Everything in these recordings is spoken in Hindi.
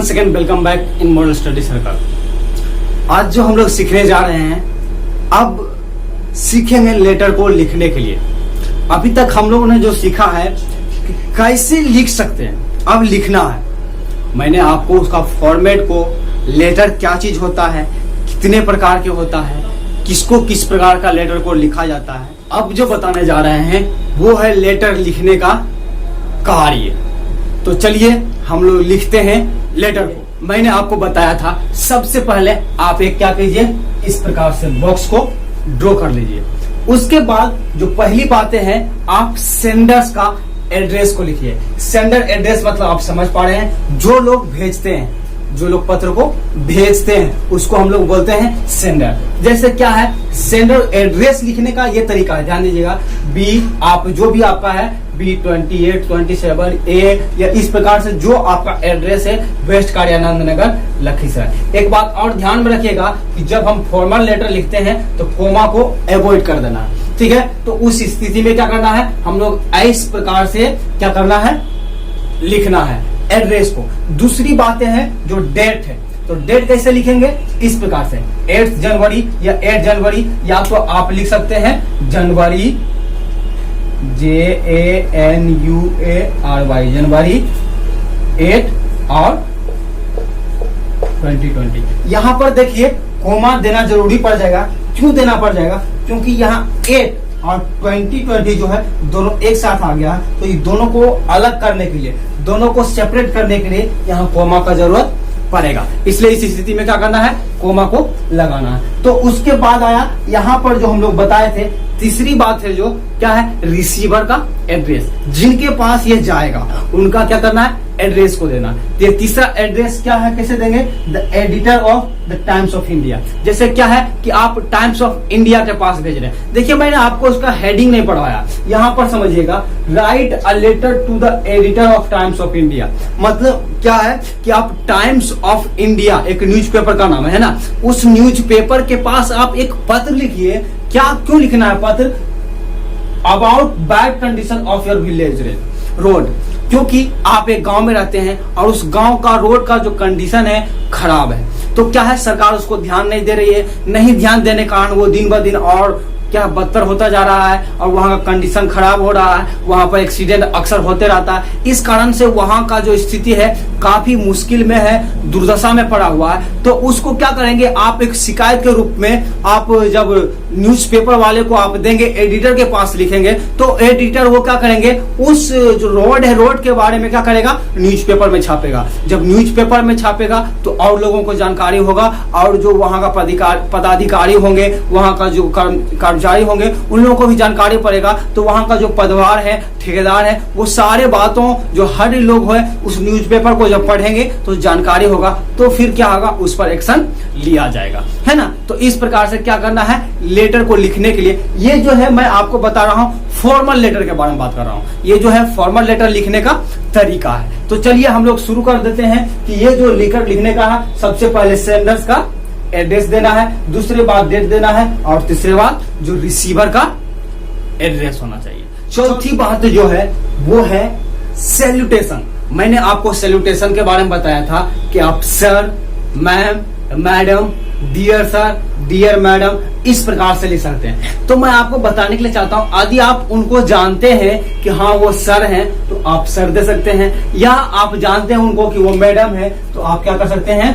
Once again welcome back in model study circle. आज जो हम लोग सीखने जा रहे हैं, अब सीखेंगे लेटर को लिखने के लिए। अभी तक हम लोगों ने जो सीखा है कि कैसे लिख सकते हैं, अब लिखना है। मैंने आपको उसका फॉर्मेट को, लेटर क्या चीज होता है, कितने प्रकार के होता है, किसको किस प्रकार का लेटर को लिखा जाता है, अब जो बताने जा रहे हैं वो है लेटर लिखने का कार्य। तो चलिए हम लोग लिखते हैं लेटर को। मैंने आपको बताया था, सबसे पहले आप एक क्या कीजिए, इस प्रकार से बॉक्स को ड्रॉ कर लीजिए। उसके बाद जो पहली बातें हैं, आप सेंडर्स का एड्रेस को लिखिए। सेंडर एड्रेस मतलब आप समझ पा रहे हैं, जो लोग भेजते हैं, जो लोग पत्र को भेजते हैं उसको हम लोग बोलते हैं सेंडर। जैसे क्या है, सेंडर एड्रेस लिखने का ये तरीका है, ध्यान दीजिएगा। बी, आप जो भी आपका है B28, 27A या इस प्रकार से जो आपका एड्रेस है, वेस्ट कार्यानंद नगर, लखीसराय। एक बात और ध्यान में रखिएगा कि जब हम फॉर्मल लेटर लिखते हैं तो कोमा को अवॉइड कर देना है, ठीक है। तो उस स्थिति में क्या करना है, हम लोग इस प्रकार से क्या करना है, लिखना है एड्रेस को। दूसरी बातें हैं जो डेट है, तो डेट कैसे लिखेंगे, इस प्रकार से 8 जनवरी या 8 जनवरी, या तो आप लिख सकते हैं जनवरी, JANUARY, जनवरी 8 और 2020। यहां पर देखिए कोमा देना जरूरी पड़ जाएगा। क्यों देना पड़ जाएगा, क्योंकि यहाँ 8 और 2020 जो है दोनों एक साथ आ गया, तो ये दोनों को अलग करने के लिए, दोनों को सेपरेट करने के लिए यहाँ कोमा का जरूरत पड़ेगा। इसलिए इस स्थिति में क्या करना है, कोमा को लगाना है। तो उसके बाद आया यहाँ पर जो हम लोग बताए थे, तीसरी बात है जो क्या है, रिसीवर का एड्रेस। जिनके पास ये जाएगा उनका क्या करना है, एड्रेस को देना। ये तीसरा एड्रेस क्या है, कैसे देंगे, the editor of the times of India. जैसे क्या है कि आप टाइम्स ऑफ इंडिया के पास भेज रहे हैं। देखिए मैंने आपको उसका हेडिंग नहीं पढ़वाया, यहाँ पर समझिएगा, write a letter to the editor of Times of India. मतलब क्या है कि आप टाइम्स ऑफ इंडिया एक न्यूज़पेपर का नाम है ना, उस न्यूज़पेपर के पास आप एक पत्र लिखिए। क्या, क्यों लिखना है पत्र, about bad condition of your village road, क्योंकि आप एक गांव में रहते हैं और उस गांव का रोड का जो कंडीशन है खराब है। तो क्या है, सरकार उसको ध्यान नहीं दे रही है, नहीं ध्यान देने के कारण वो दिन ब दिन और क्या बदतर होता जा रहा है और वहां का कंडीशन खराब हो रहा है, वहां पर एक्सीडेंट अक्सर होते रहता है। इस कारण से वहां का जो स्थिति है काफी मुश्किल में है, दुर्दशा में पड़ा हुआ है। तो उसको क्या करेंगे, आप एक शिकायत के रूप में आप जब न्यूज़पेपर वाले को आप देंगे, एडिटर के पास लिखेंगे, तो एडिटर वो क्या करेंगे, उस जो रोड है, रोड के बारे में क्या करेगा, न्यूज़पेपर में छापेगा। जब न्यूज़पेपर में छापेगा तो और लोगों को जानकारी होगा, और जो वहां का पदाधिकारी होंगे, वहां का जो कर्मचारी होंगे, उन लोगों को भी जानकारी पड़ेगा। तो वहां का जो पदवार है, ठेकेदार है, वो सारे बातों जो हर लोग है उस न्यूज़पेपर को जब पढ़ेंगे तो जानकारी होगा, तो फिर क्या होगा, उस पर एक्शन लिया जाएगा, है ना। तो इस प्रकार से क्या करना है, लेटर को लिखने के लिए, ये जो है मैं आपको बता रहा हूं, फॉर्मल लेटर के बारे में बात कर रहा हूं। ये जो है फॉर्मल लेटर लिखने का तरीका है। तो चलिए हम लोग शुरू कर देते हैं कि ये जो लेटर लिखने का है, सबसे पहले सेंडर्स का एड्रेस देना है, दूसरी बात डेट देना है, और तीसरी बात जो रिसीवर का एड्रेस होना चाहिए। चौथी बात जो है वो है सैल्यूटेशन। मैंने आपको सैल्यूटेशन के बारे में बताया था कि आप sir, ma'am, madam, dear sir, dear madam, इस प्रकार से लिख सकते हैं। तो मैं आपको बताने के लिए चाहता हूं, यदि आप उनको जानते हैं कि हाँ वो सर हैं, तो आप सर दे सकते हैं, या आप जानते हैं उनको कि वो मैडम है, तो आप क्या कर सकते हैं,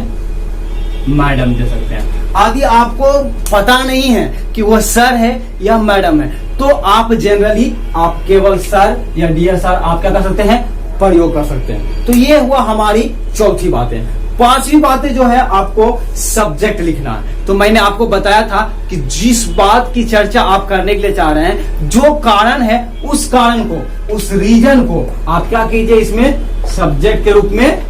मैडम दे सकते हैं। यदि आपको पता नहीं है कि वो सर है या मैडम है, तो आप जनरली आप केवल सर या डियर सर आप क्या कर सकते हैं, प्रयोग कर सकते हैं। तो ये हुआ हमारी चौथी बातें। पांचवी बातें जो है, आपको सब्जेक्ट लिखना है। तो मैंने आपको बताया था कि जिस बात की चर्चा आप करने के लिए चाह रहे हैं, जो कारण है, उस कारण को, उस रीजन को आप क्या कीजिए, इसमें सब्जेक्ट के रूप में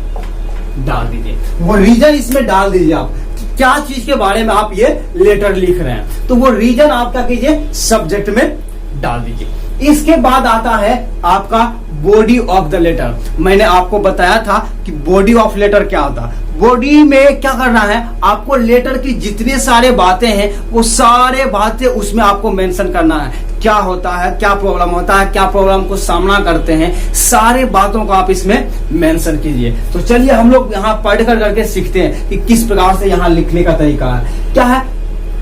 डाल दीजिए। वो रीजन इसमें डाल दीजिए, आप क्या चीज के बारे में आप ये लेटर लिख रहे हैं, तो वो रीजन आप क्या कीजिए, सब्जेक्ट में डाल दीजिए। इसके बाद आता है आपका बॉडी ऑफ द लेटर। मैंने आपको बताया था कि बॉडी ऑफ लेटर क्या होता है। बॉडी में क्या करना है, आपको लेटर की जितने सारे बातें हैं वो सारे बातें उसमें आपको मेंशन करना है। क्या होता है, क्या प्रॉब्लम होता है, क्या प्रॉब्लम को सामना करते हैं, सारे बातों को आप इसमें मेंशन कीजिए। तो चलिए हम लोग यहाँ पढ़ कर करके सीखते हैं कि किस प्रकार से यहाँ लिखने का तरीका है। क्या है,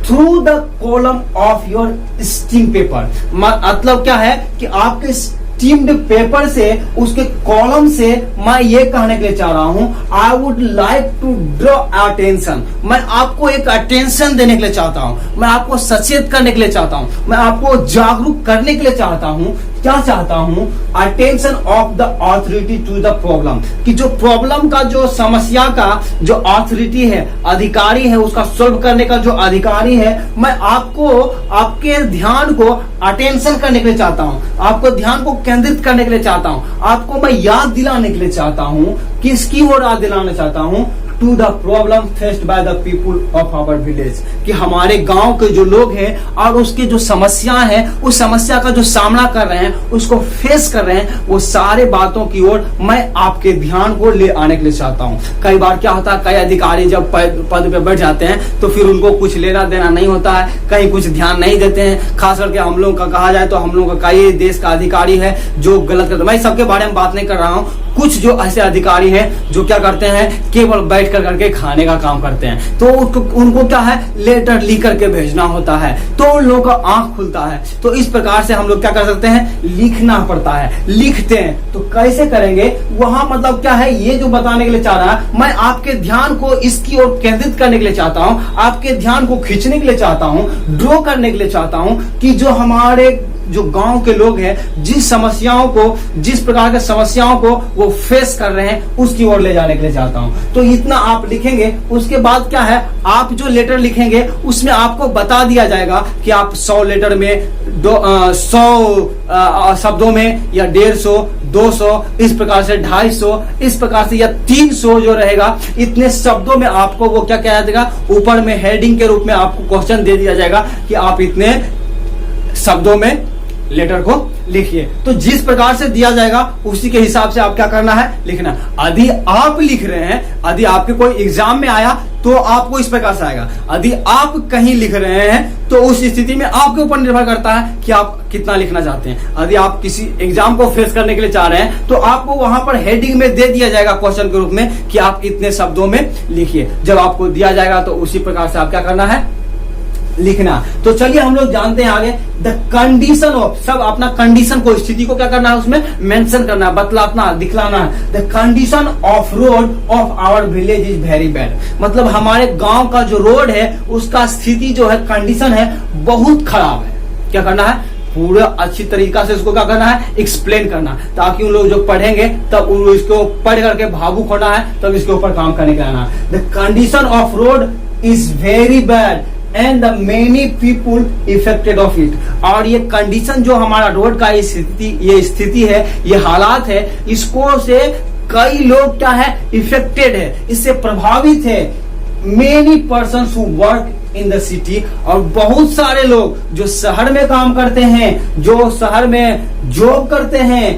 through the column of your steam paper, मतलब क्या है कि आपके स्टीम्ड पेपर से, उसके कॉलम से मैं ये कहने के लिए चाह रहा हूं, I would like to draw attention, मैं आपको एक अटेंशन देने के लिए चाहता हूं, मैं आपको सचेत करने के लिए चाहता हूं, मैं आपको जागरूक करने के लिए चाहता हूं। क्या चाहता हूं, attention of the authority to the problem, कि जो प्रॉब्लम का, जो समस्या का जो अथॉरिटी है, अधिकारी है, उसका सॉल्व करने का जो अधिकारी है, मैं आपको, आपके ध्यान को अटेंशन करने के लिए चाहता हूं, आपको ध्यान को केंद्रित करने के लिए चाहता हूं, आपको मैं याद दिलाने के लिए चाहता हूं। किसकी ओर याद दिलाना चाहता हूं, to the problem faced by the people of our village, कि हमारे गांव के जो लोग हैं और उसके जो समस्या है, उस समस्या का जो सामना कर रहे हैं, उसको फेस कर रहे हैं, वो सारे बातों की ओर मैं आपके ध्यान को ले आने के लिए चाहता हूं। कई बार क्या होता है, कई अधिकारी जब पद पे बैठ जाते हैं तो फिर उनको कुछ लेना देना नहीं होता है, कहीं कुछ ध्यान नहीं देते हैं। खास करके हम लोग का कहा जाए तो हम लोग का ये देश का अधिकारी है जो गलत करते, मैं सबके बारे में बात नहीं कर रहा हूँ, कुछ जो ऐसे अधिकारी हैं जो क्या करते हैं, केवल बैठ कर करके खाने का काम करते हैं, तो उनको क्या है, लेटर लिख करके भेजना होता है, तो उन लोगों का आंख खुलता है। तो इस प्रकार से हम लोग क्या कर सकते हैं, लिखना पड़ता है, लिखते हैं। तो कैसे करेंगे, वहां मतलब क्या है, ये जो बताने के लिए चाह रहा है, मैं आपके ध्यान को इसकी ओर केंद्रित करने के लिए चाहता हूं, आपके ध्यान को खींचने के लिए चाहता हूं, ड्रॉ करने के लिए चाहता हूं, कि जो हमारे जो गांव के लोग हैं, जिस समस्याओं को, जिस प्रकार के समस्याओं को वो फेस कर रहे हैं, उसकी ओर ले जाने के लिए चाहता हूं। तो इतना आप लिखेंगे, उसके बाद क्या है, आप जो लेटर लिखेंगे उसमें आपको बता दिया जाएगा कि आप 100 लेटर में 100 शब्दों में, या 150, 200, इस प्रकार से 250, इस प्रकार से, या 300 जो रहेगा, इतने शब्दों में आपको वो क्या किया जाएगा, ऊपर में हेडिंग के रूप में आपको क्वेश्चन दे दिया जाएगा कि आप इतने शब्दों में लेटर को लिखिए। तो जिस प्रकार से दिया जाएगा उसी के हिसाब से आप क्या करना है, लिखना। यदि आप लिख रहे हैं, यदि आपके कोई एग्जाम में आया तो आपको इस प्रकार से आएगा, यदि आप कहीं लिख रहे हैं तो उस स्थिति में आपके ऊपर निर्भर करता है कि आप कितना लिखना चाहते हैं। यदि आप किसी एग्जाम को फेस करने के लिए चाह रहे हैं तो आपको वहां पर हेडिंग में दे दिया जाएगा क्वेश्चन के रूप में कि आप इतने शब्दों में लिखिए। जब आपको दिया जाएगा तो उसी प्रकार से आप क्या करना है, लिखना। तो चलिए हम लोग जानते हैं आगे, द कंडीशन ऑफ, सब अपना कंडीशन को, स्थिति को क्या करना है, उसमें मेंशन करना है, बतलाना, दिखलाना है। The condition of road of our village is very bad, मतलब हमारे गांव का जो रोड है उसका स्थिति जो है, कंडीशन है, बहुत खराब है। क्या करना है, पूरा अच्छी तरीका से उसको क्या करना है, एक्सप्लेन करना, ताकि उन लोग जो पढ़ेंगे तब इसको पढ़ करके भावुक होना है, तब इसके ऊपर काम करने का आना। The condition of road is very bad and the many people affected of it, और ये कंडीशन जो हमारा रोड का ये स्थिति है, ये हालात है, इसको से कई लोग क्या है, इफेक्टेड है, इससे प्रभावित है। Many person who work in the city, और बहुत सारे लोग जो शहर में काम करते हैं, जो शहर में जॉब करते हैं,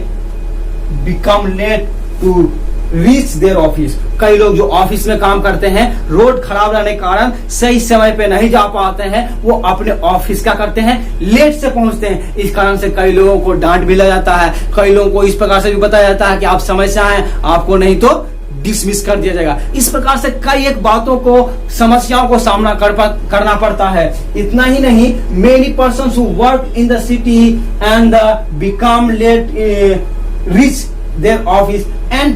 become late to reach their office, कई लोग जो ऑफिस में काम करते हैं, रोड खराब रहने के कारण सही समय पे नहीं जा पाते हैं, वो अपने ऑफिस क्या करते हैं, लेट से पहुंचते हैं। इस कारण से कई लोगों को डांट भी लग जाता है, कई लोगों को इस प्रकार से भी बताया जाता है कि आप समय से आए, आपको नहीं तो डिसमिस कर दिया जाएगा। इस प्रकार से कई एक बातों को, समस्याओं को सामना करना पड़ता है। इतना ही नहीं, many person who work in the city and become late reach their office and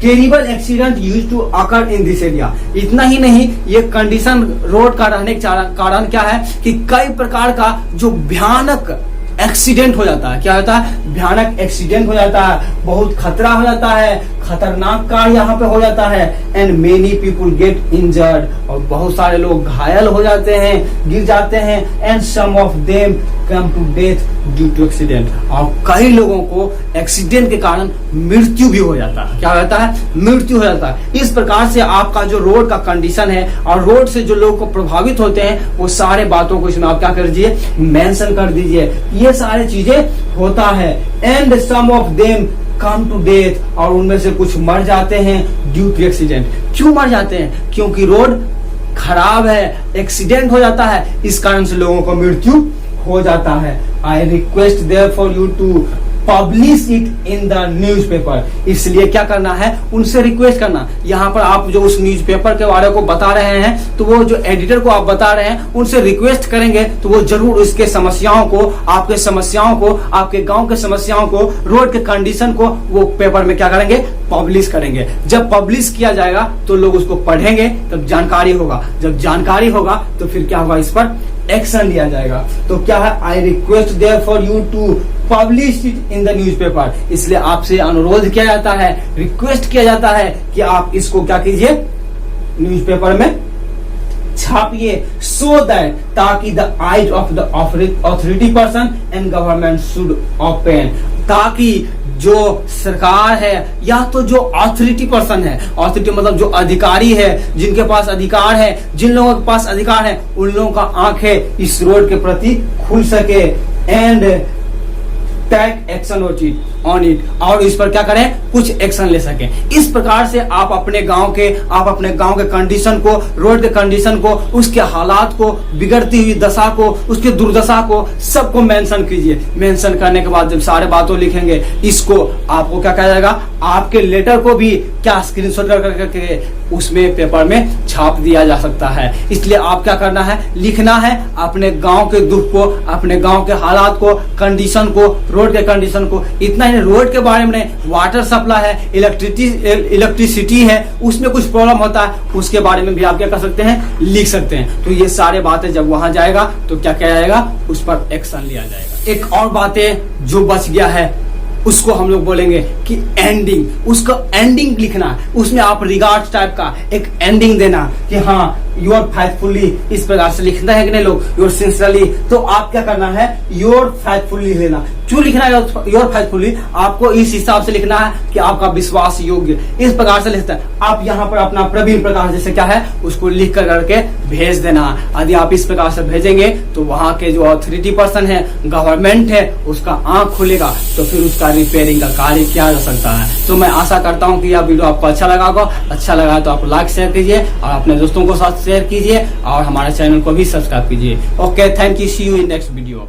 terrible accident used to occur in this area. इतना ही नहीं, ये कंडीशन रोड का रहने के कारण क्या है कि कई प्रकार का जो भयानक एक्सीडेंट हो जाता है। क्या होता है, भयानक एक्सीडेंट हो जाता है, बहुत खतरा हो जाता है, खतरनाक कार यहाँ पे हो जाता है। And many people get injured, और बहुत सारे लोग घायल हो जाते हैं, गिर जाते हैं। And some of them come to death due to accident, और कई लोगों को एक्सीडेंट के कारण मृत्यु भी हो जाता है। क्या हो जाता है, मृत्यु हो जाता है। इस प्रकार से आपका जो रोड का कंडीशन है और रोड से जो लोग को प्रभावित होते हैं, वो सारे बातों को इसमें आप क्या कर दीजिए, मेंशन कर दीजिए। ये सारी चीजें होता है। And some of them come to death, और उनमें से कुछ मर जाते हैं ड्यू टू एक्सीडेंट। क्यों मर जाते हैं? क्योंकि रोड खराब है, एक्सीडेंट हो जाता है, इस कारण से लोगों को मृत्यु हो जाता है। I request there for you to publish it in the newspaper. इसलिए क्या करना है, उनसे रिक्वेस्ट करना। यहाँ पर आप जो उस न्यूज़पेपर के बारे को बता रहे हैं, तो वो जो एडिटर को आप बता रहे हैं, उनसे रिक्वेस्ट करेंगे तो वो जरूर उसके समस्याओं को, आपके समस्याओं को, आपके गांव के समस्याओं को, रोड के कंडीशन को वो पेपर में क्या करेंगे, पब्लिश करेंगे। जब पब्लिश किया जाएगा तो लोग उसको पढ़ेंगे, तब जानकारी होगा। जब जानकारी होगा तो फिर क्या होगा, इस पर एक्शन लिया जाएगा। तो क्या है, I request there for you to publish it in the newspaper. इसलिए आपसे अनुरोध किया जाता है, रिक्वेस्ट किया जाता है कि आप इसको क्या कीजिए, न्यूज़पेपर में छापिए, सो दैट, ताकि the eyes of the authority person and government should open, ताकि जो सरकार है या तो जो ऑथोरिटी पर्सन है, ऑथोरिटी मतलब जो अधिकारी है, जिनके पास अधिकार है, जिन लोगों के पास अधिकार है, उन लोगों का आंखें इस रोड के प्रति खुल सके and take action on it, और इस पर क्या करें, कुछ एक्शन ले सके। इस प्रकार से आप अपने गांव के कंडीशन को, रोड के कंडीशन को, उसके हालात को, बिगड़ती हुई दशा को, उसके दुर्दशा को, सबको मेंशन कीजिए। मेंशन करने के बाद जब सारे बातों लिखेंगे, इसको आपको क्या कहा जाएगा, आपके लेटर को भी क्या स्क्रीनशॉट करके उसमें पेपर में छाप दिया जा सकता है। इसलिए आप क्या करना है, लिखना है अपने गांव के दुख को, अपने गांव के हालात को, कंडीशन को, रोड के कंडीशन को। इतना ही रोड के बारे में, वाटर सप्लाई है, इलेक्ट्रिसिटी है, उसमें कुछ प्रॉब्लम होता है, उसके बारे में भी आप क्या कर सकते हैं, लिख सकते हैं। तो ये सारे बातें जब वहां जाएगा तो क्या किया जाएगा, उस पर एक्शन लिया जाएगा। एक और बातें जो बच गया है उसको हम लोग बोलेंगे कि एंडिंग। उसको एंडिंग लिखना है, उसमें आप रिगार्ड्स टाइप का एक एंडिंग देना कि हाँ, योर फेथफुली, इस प्रकार से लिखना है कि नहीं लोग, योर सिंसियरली। तो आप क्या करना है, योर फेथफुली लेना। क्यों लिखना है योर फेथफुली? आपको इस हिसाब से लिखना है कि आपका विश्वास योग्य, इस प्रकार से लिखता है। आप यहाँ पर अपना प्रवीण प्रकाश जैसे क्या है उसको लिख कर करके भेज देना। यदि आप इस प्रकार से भेजेंगे तो वहां के जो अथॉरिटी पर्सन है, गवर्नमेंट है, उसका आंख खुलेगा, तो फिर उसका रिपेयरिंग का कार्य किया जा सकता है। तो मैं आशा करता हूँ कि यह वीडियो आपको अच्छा लगा होगा। अच्छा लगा तो आप लाइक शेयर कीजिए और अपने दोस्तों को साथ शेयर कीजिए और हमारे चैनल को भी सब्सक्राइब कीजिए। Okay, thank you, see you in next video.